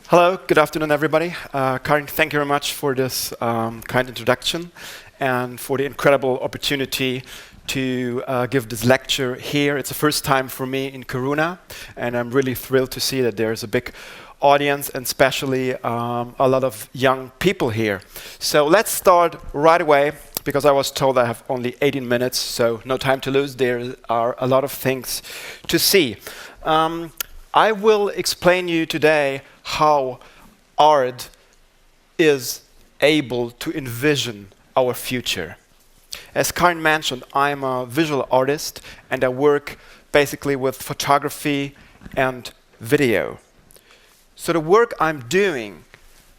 Hello, good afternoon, everybody. Karin, thank you very much for this kind introduction and for the incredible opportunity to give this lecture here. It's the first time for me in Kiruna, and I'm really thrilled to see that there's a big audience and especially a lot of young people here. So let's start right away, because I was told I have only 18 minutes, so no time to lose. There are a lot of things to see. I will explain you today how art is able to envision our future. As Karin mentioned, I'm a visual artist and I work basically with photography and video. So the work I'm doing,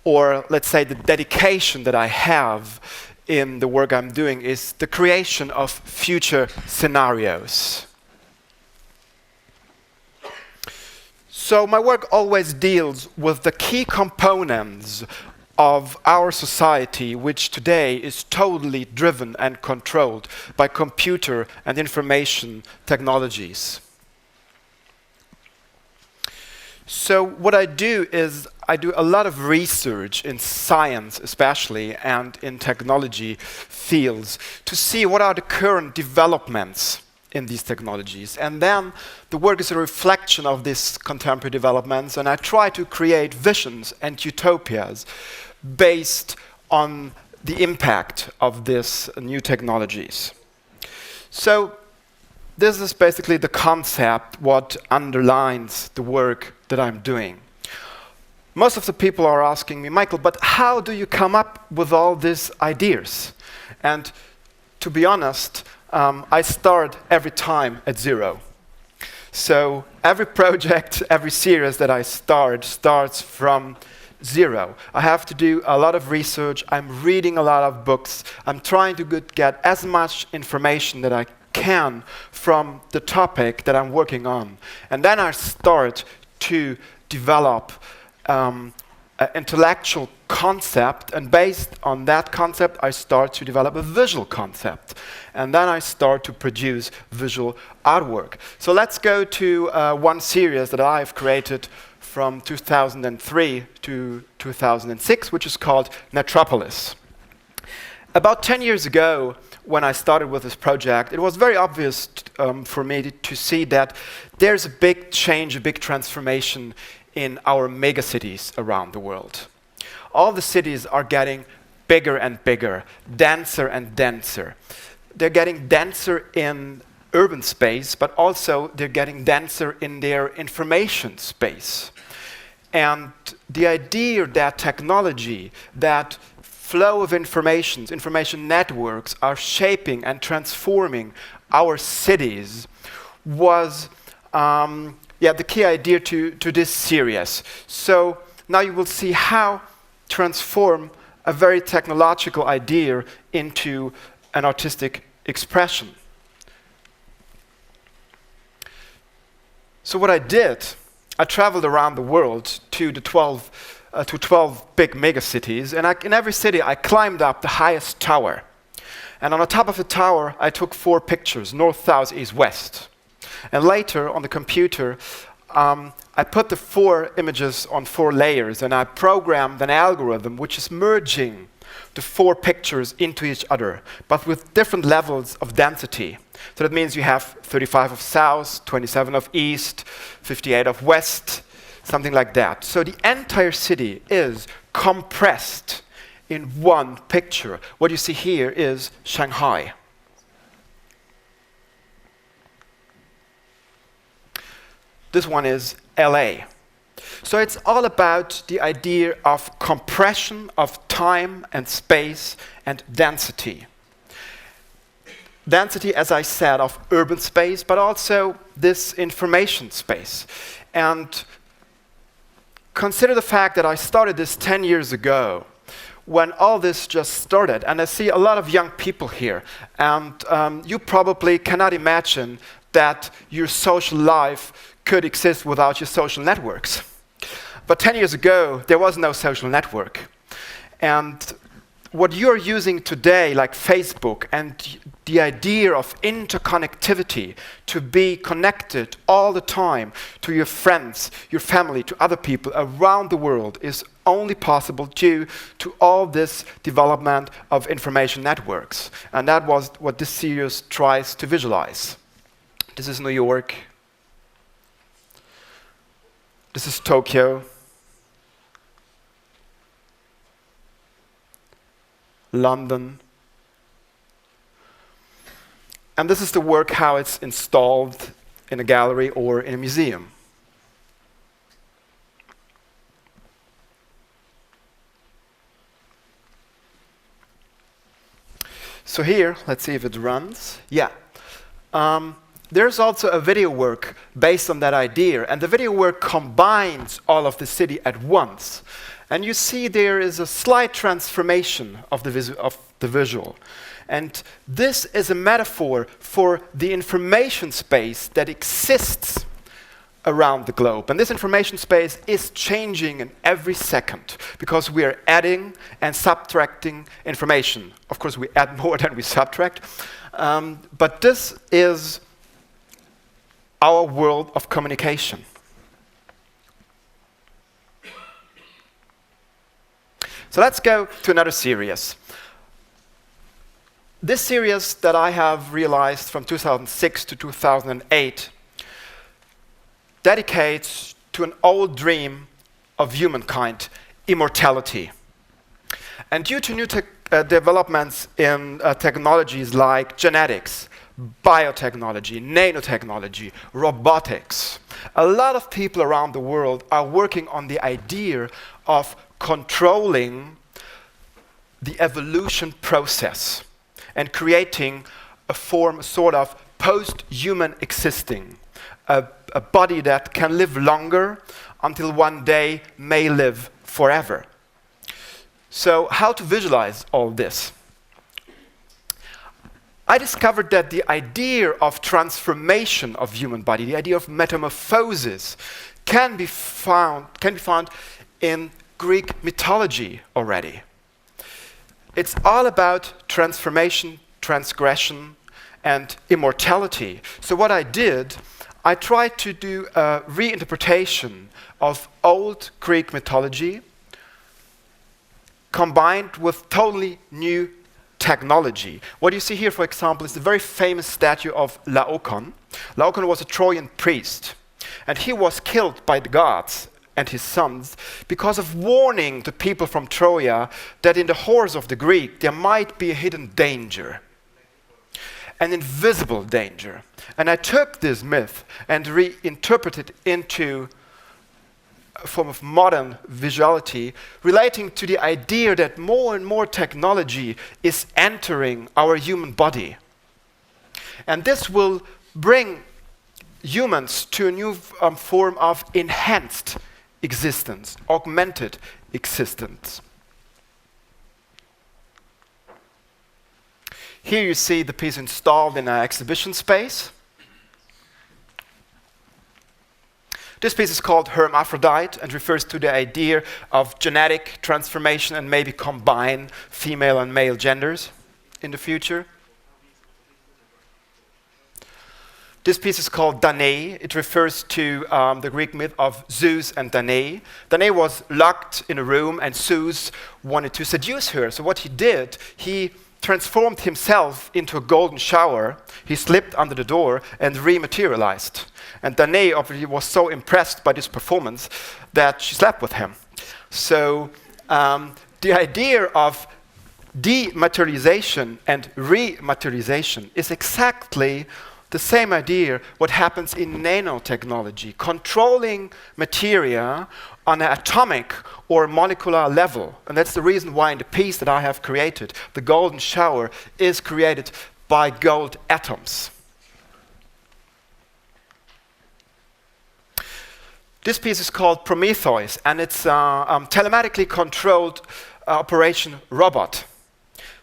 or let's say the dedication that I have in the work I'm doing, is the creation of future scenarios. So my work always deals with the key components of our society, which today is totally driven and controlled by computer and information technologies. So what I do is I do a lot of research in science especially and in technology fields to see what are the current developments in these technologies. And then the work is a reflection of these contemporary developments, and I try to create visions and utopias based on the impact of these new technologies. So this is basically the concept, what underlines the work that I'm doing. Most of the people are asking me, Michael, but how do you come up with all these ideas? And to be honest, I start every time at zero. So every project, every series that I starts from zero. I have to do a lot of research. I'm reading a lot of books. I'm trying to get as much information that I can from the topic that I'm working on. And then I start to develop an intellectual concept, and based on that concept I start to develop a visual concept, and then I start to produce visual artwork. So let's go to one series that I've created from 2003 to 2006, which is called Metropolis. About 10 years ago, when I started with this project, it was very obvious for me to see that there's a big change, a big transformation in our megacities around the world. All the cities are getting bigger and bigger, denser and denser. They're getting denser in urban space, but also they're getting denser in their information space. And the idea that technology, that flow of information networks are shaping and transforming our cities was the key idea to this series. So now you will see how transform a very technological idea into an artistic expression. So what I did, I traveled around the world to 12 big megacities, and in every city I climbed up the highest tower. And on the top of the tower I took 4 pictures, north, south, east, west. And later on the computer I put the 4 images on 4 layers, and I programmed an algorithm which is merging the 4 pictures into each other, but with different levels of density. So that means you have 35 of south, 27 of east, 58 of west, something like that. So the entire city is compressed in one picture. What you see here is Shanghai. This one is LA. So it's all about the idea of compression of time and space and density. Density, as I said, of urban space, but also this information space. And consider the fact that I started this 10 years ago, when all this just started, and I see a lot of young people here, and you probably cannot imagine that your social life could exist without your social networks. But 10 years ago, there was no social network. And what you're using today, like Facebook, and the idea of interconnectivity, to be connected all the time to your friends, your family, to other people around the world, is only possible due to all this development of information networks. And that was what this series tries to visualize. This is New York. This is Tokyo. London. And this is the work, how it's installed in a gallery or in a museum. So here, let's see if it runs. Yeah. There's also a video work based on that idea, and the video work combines all of the city at once. And you see there is a slight transformation of the visual. And this is a metaphor for the information space that exists around the globe. And this information space is changing in every second because we are adding and subtracting information. Of course, we add more than we subtract. But this is our world of communication. So let's go to another series. This series that I have realized from 2006 to 2008 dedicates to an old dream of humankind, immortality. And due to new developments in technologies like genetics, biotechnology, nanotechnology, robotics, a lot of people around the world are working on the idea of controlling the evolution process and creating a form, sort of post-human existing, a body that can live longer until one day may live forever. So how to visualize all this? I discovered that the idea of transformation of human body, the idea of metamorphosis, can be found in Greek mythology already. It's all about transformation, transgression, and immortality. So what I did, I tried to do a reinterpretation of old Greek mythology combined with totally new technology. What you see here, for example, is the very famous statue of Laocoon. Laocoon was a Trojan priest, and he was killed by the gods and his sons because of warning the people from Troja that in the hordes of the Greek there might be a hidden danger, an invisible danger. And I took this myth and reinterpreted it into a form of modern visuality relating to the idea that more and more technology is entering our human body. And this will bring humans to a new form of enhanced existence, augmented existence. Here you see the piece installed in an exhibition space. This piece is called Hermaphrodite and refers to the idea of genetic transformation and maybe combine female and male genders in the future. This piece is called Danae. It refers to the Greek myth of Zeus and Danae. Danae was locked in a room and Zeus wanted to seduce her. So what he did, he transformed himself into a golden shower. He slipped under the door and rematerialized. And Danae obviously was so impressed by this performance that she slept with him. So the idea of dematerialization and rematerialization is exactly the same idea what happens in nanotechnology, controlling materia on an atomic or molecular level. And that's the reason why in the piece that I have created, the golden shower is created by gold atoms. This piece is called Prometheus, and it's a telematically controlled operation robot.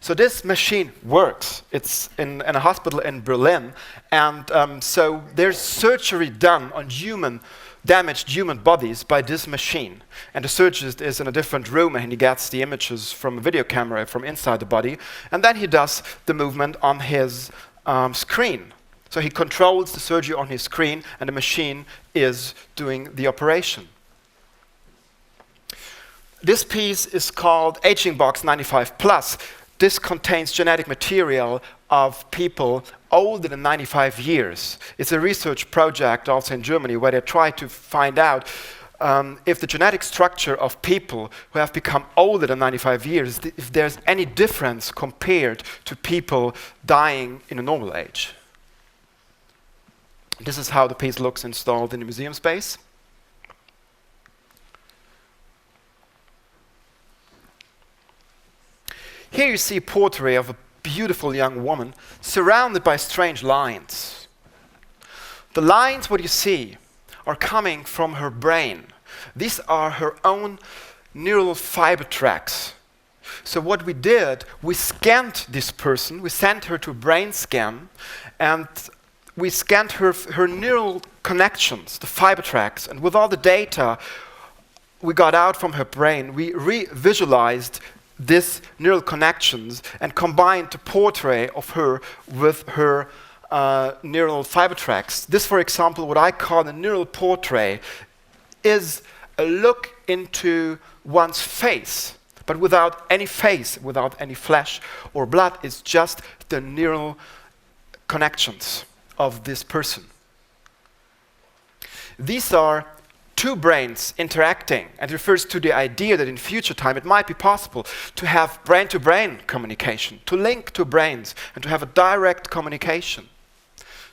So this machine works. It's in a hospital in Berlin, and so there's surgery done on human damaged human bodies by this machine. And the surgeon is in a different room and he gets the images from a video camera from inside the body, and then he does the movement on his screen. So he controls the surgery on his screen and the machine is doing the operation. This piece is called Aging Box 95 Plus. This contains genetic material of people older than 95 years. It's a research project also in Germany where they try to find out if the genetic structure of people who have become older than 95 years, if there's any difference compared to people dying in a normal age. This is how the piece looks installed in the museum space. Here you see a portrait of a beautiful young woman surrounded by strange lines. The lines, what you see, are coming from her brain. These are her own neural fiber tracks. So what we did, we scanned this person, we sent her to a brain scan, and we scanned her neural connections, the fiber tracks, and with all the data we got out from her brain, we re-visualized these neural connections and combined the portrait of her with her neural fiber tracks. This, for example, what I call a neural portrait, is a look into one's face, but without any face, without any flesh or blood. It's just the neural connections of this person. These are two brains interacting, and refers to the idea that in future time it might be possible to have brain-to-brain communication, to link two brains and to have a direct communication.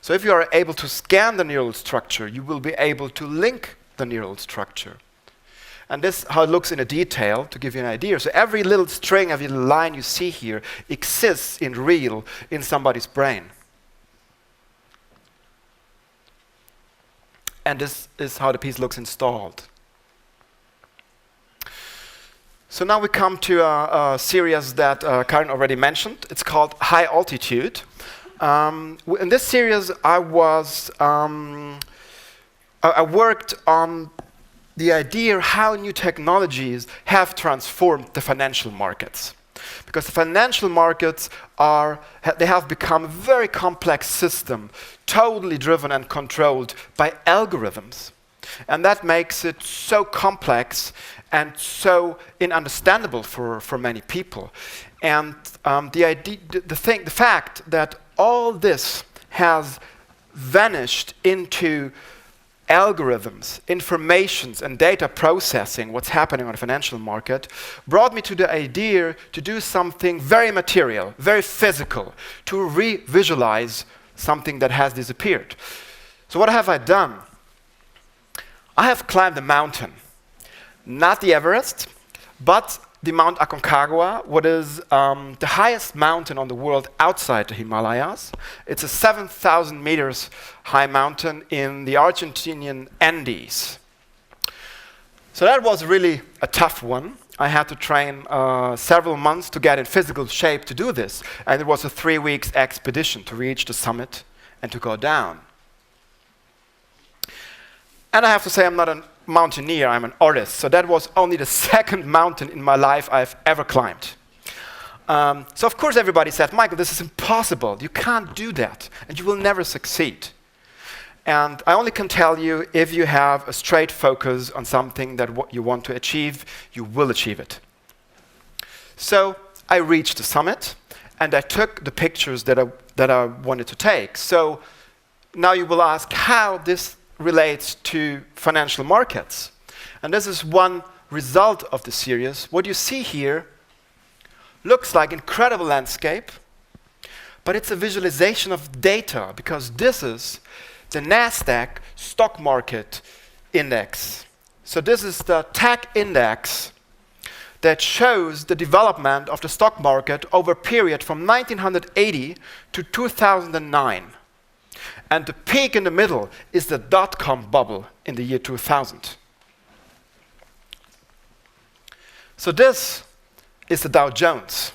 So if you are able to scan the neural structure, you will be able to link the neural structure. And this is how it looks in a detail, to give you an idea. So every little string, every little line you see here exists in real in somebody's brain. And this is how the piece looks installed. So now we come to a series that Karin already mentioned. It's called High Altitude. In this series, I worked on the idea how new technologies have transformed the financial markets. Because the financial markets they have become a very complex system, totally driven and controlled by algorithms. And that makes it so complex and so ununderstandable for many people. And the fact that all this has vanished into algorithms, informations, and data processing, what's happening on the financial market, brought me to the idea to do something very material, very physical, to re-visualize something that has disappeared. So what have I done? I have climbed a mountain, not the Everest, but the Mount Aconcagua, what is the highest mountain on the world outside the Himalayas. It's a 7,000 meters high mountain in the Argentinian Andes. So that was really a tough one. I had to train several months to get in physical shape to do this. And it was a 3 weeks expedition to reach the summit and to go down. And I have to say, I'm not a mountaineer, I'm an artist. So that was only the second mountain in my life I've ever climbed. So of course everybody said, Michael, this is impossible. You can't do that, and you will never succeed. And I only can tell you, if you have a straight focus on something that what you want to achieve, you will achieve it. So I reached the summit, and I took the pictures that I wanted to take. So now you will ask how this relates to financial markets. And this is one result of the series. What you see here looks like incredible landscape, but it's a visualization of data, because this is the Nasdaq stock market index. So this is the tech index that shows the development of the stock market over a period from 1980 to 2009. And the peak in the middle is the dot-com bubble in the year 2000. So this is the Dow Jones.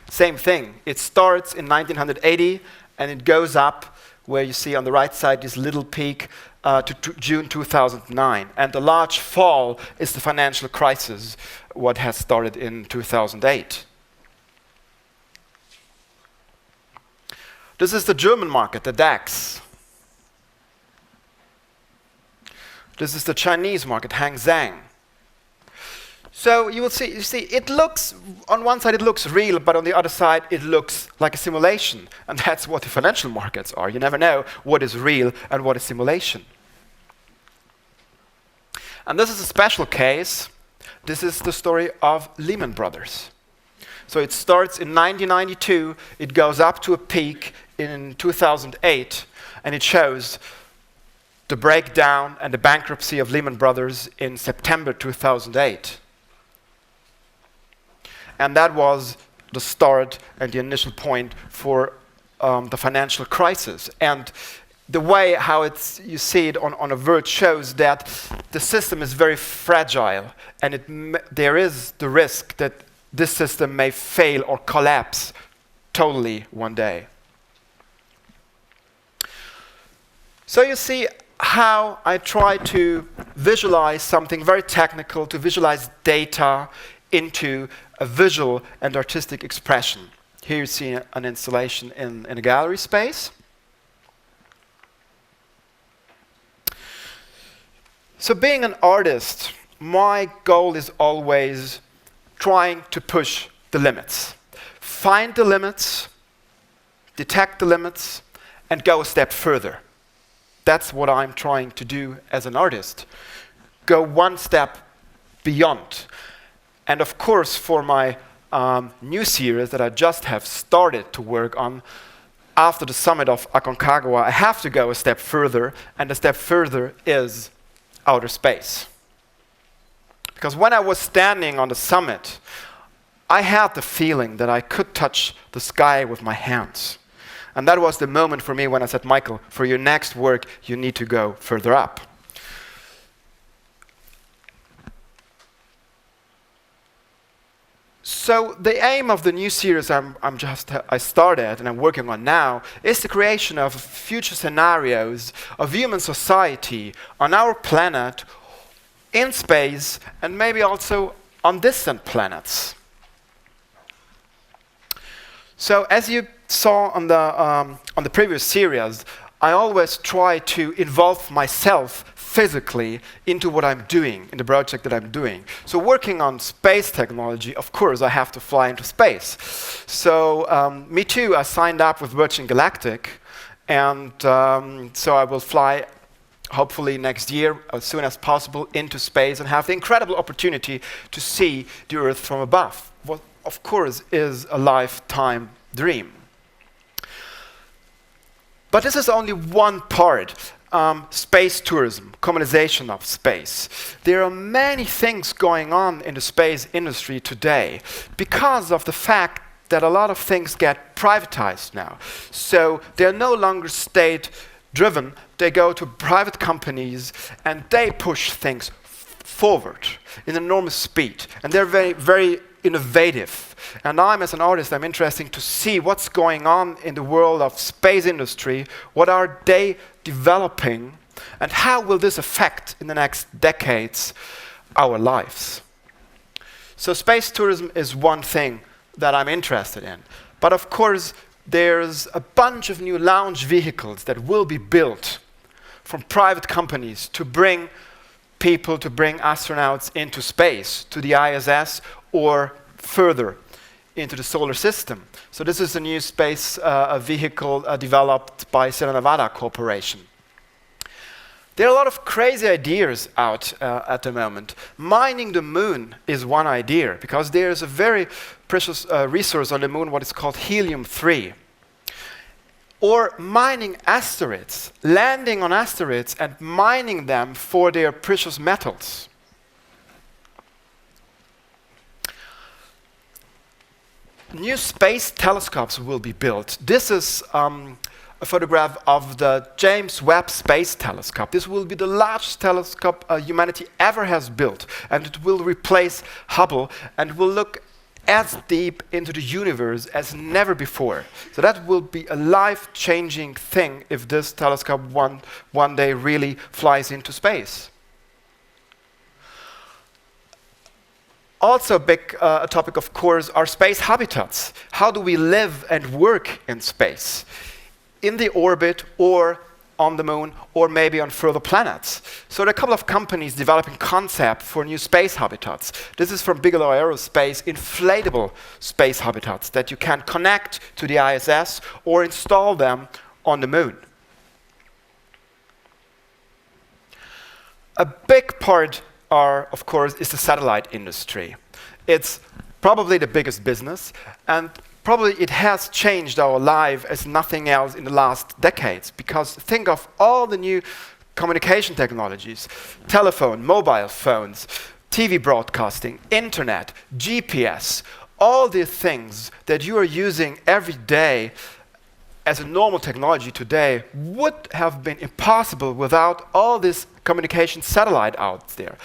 Same thing. It starts in 1980 and it goes up, where you see on the right side this little peak to June 2009. And the large fall is the financial crisis, what has started in 2008. This is the German market, the DAX. This is the Chinese market, Hang Seng. So you see, it looks, on one side it looks real, but on the other side it looks like a simulation. And that's what the financial markets are. You never know what is real and what is simulation. And this is a special case. This is the story of Lehman Brothers. So it starts in 1992, it goes up to a peak in 2008, and it shows the breakdown and the bankruptcy of Lehman Brothers in September 2008. And that was the start and the initial point for the financial crisis. And the way how you see it on a verge shows that the system is very fragile, and there is the risk that this system may fail or collapse totally one day. So you see how I try to visualize something very technical, to visualize data into a visual and artistic expression. Here you see an installation in a gallery space. So being an artist, my goal is always trying to push the limits. Find the limits, detect the limits, and go a step further. That's what I'm trying to do as an artist. Go one step beyond. And of course, for my new series that I just have started to work on, after the summit of Aconcagua, I have to go a step further, and the step further is outer space. Because when I was standing on the summit, I had the feeling that I could touch the sky with my hands. And that was the moment for me when I said, Michael, for your next work, you need to go further up. So the aim of the new series I started and I'm working on now is the creation of future scenarios of human society on our planet, in space, and maybe also on distant planets. So as you saw on the previous series, I always try to involve myself physically into what I'm doing, in the project that I'm doing. So working on space technology, of course, I have to fly into space. So me too, I signed up with Virgin Galactic, and so I will fly hopefully next year, as soon as possible, into space and have the incredible opportunity to see the Earth from above. What, of course, is a lifetime dream. But this is only one part. Space tourism, communization of space. There are many things going on in the space industry today because of the fact that a lot of things get privatized now. So they're no longer state-driven. They go to private companies and they push things forward in enormous speed. And they're very, very innovative. And as an artist, I'm interested to see what's going on in the world of space industry, what are they developing, and how will this affect in the next decades our lives. So space tourism is one thing that I'm interested in. But of course, there's a bunch of new launch vehicles that will be built from private companies to bring people, to bring astronauts into space, to the ISS, or further into the solar system. So this is a new space vehicle developed by Sierra Nevada Corporation. There are a lot of crazy ideas out at the moment. Mining the moon is one idea, because there's a very precious resource on the moon, what is called helium-3. Or mining asteroids, landing on asteroids and mining them for their precious metals. New space telescopes will be built. This is a photograph of the James Webb Space Telescope. This will be the largest telescope humanity ever has built, and it will replace Hubble and will look as deep into the universe as never before. So that will be a life-changing thing if this telescope one day really flies into space. Also a big topic, of course, are space habitats. How do we live and work in space? In the orbit or on the moon or maybe on further planets. So there are a couple of companies developing concepts for new space habitats. This is from Bigelow Aerospace, inflatable space habitats that you can connect to the ISS or install them on the moon. A big part of course, is the satellite industry. It's probably the biggest business, and probably it has changed our life as nothing else in the last decades, because think of all the new communication technologies, telephone, mobile phones, TV broadcasting, internet, GPS, all the things that you are using every day as a normal technology today would have been impossible without all this communication satellite out there.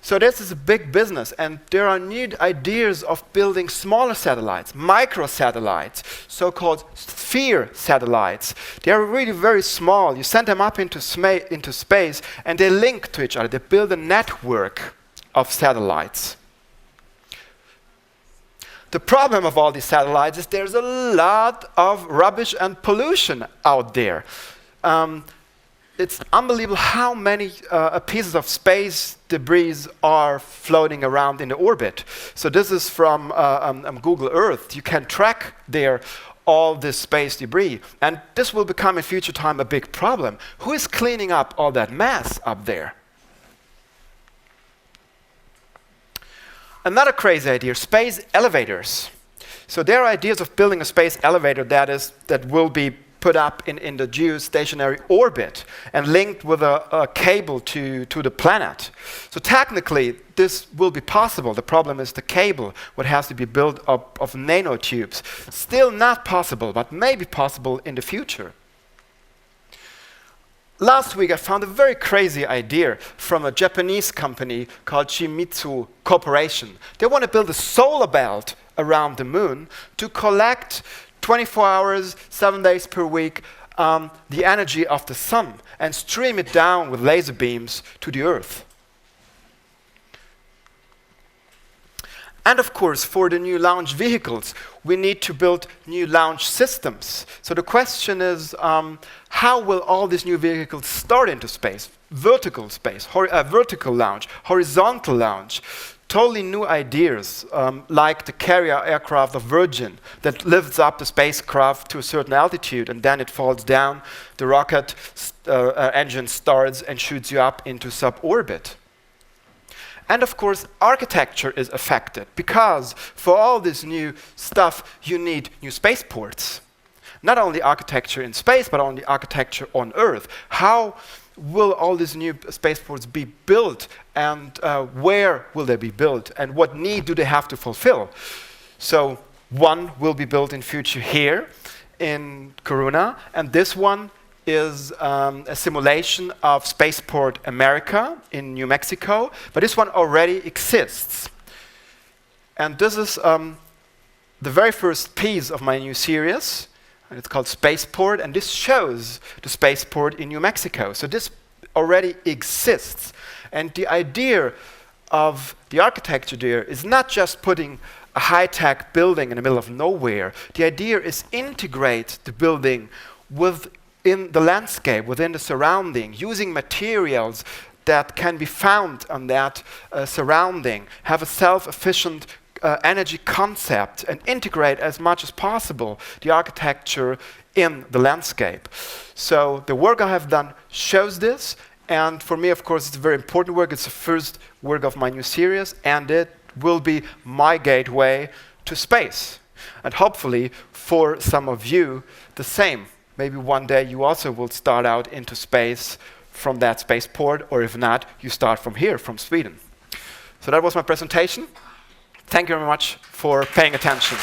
So this is a big business, and there are new ideas of building smaller satellites, microsatellites, so-called sphere satellites. They are really very small. You send them up into space, and they link to each other. They build a network of satellites. The problem of all these satellites is there's a lot of rubbish and pollution out there. It's unbelievable how many pieces of space debris are floating around in the orbit. So this is from Google Earth. You can track there all this space debris. And this will become in future time a big problem. Who is cleaning up all that mess up there? Another crazy idea, space elevators. So there are ideas of building a space elevator that will be put up in the geostationary orbit and linked with a cable to the planet. So technically, this will be possible. The problem is the cable, what has to be built up of nanotubes. Still not possible, but maybe possible in the future. Last week, I found a very crazy idea from a Japanese company called Shimizu Corporation. They want to build a solar belt around the moon to collect 24 hours, 7 days per week, the energy of the sun and stream it down with laser beams to the Earth. And of course, for the new launch vehicles, we need to build new launch systems. So the question is, how will all these new vehicles start into space? Vertical space, vertical launch, horizontal launch. Totally new ideas, like the carrier aircraft of Virgin that lifts up the spacecraft to a certain altitude and then it falls down, the rocket engine starts and shoots you up into suborbit. And of course, architecture is affected because for all this new stuff, you need new spaceports. Not only architecture in space, but only architecture on Earth. How will all these new spaceports be built, and where will they be built, and what need do they have to fulfill? So one will be built in future here in Coruna, and this one is a simulation of Spaceport America in New Mexico, but this one already exists. And this is the very first piece of my new series. And it's called Spaceport, and this shows the spaceport in New Mexico. So this already exists. And the idea of the architecture there is not just putting a high-tech building in the middle of nowhere. The idea is integrate the building within the landscape, within the surrounding, using materials that can be found on that surrounding, have a self-efficient energy concept and integrate as much as possible the architecture in the landscape. So the work I have done shows this, and for me, of course, it's a very important work. It's the first work of my new series, and it will be my gateway to space. And hopefully, for some of you, the same. Maybe one day you also will start out into space from that spaceport, or if not, you start from here, from Sweden. So that was my presentation. Thank you very much for paying attention.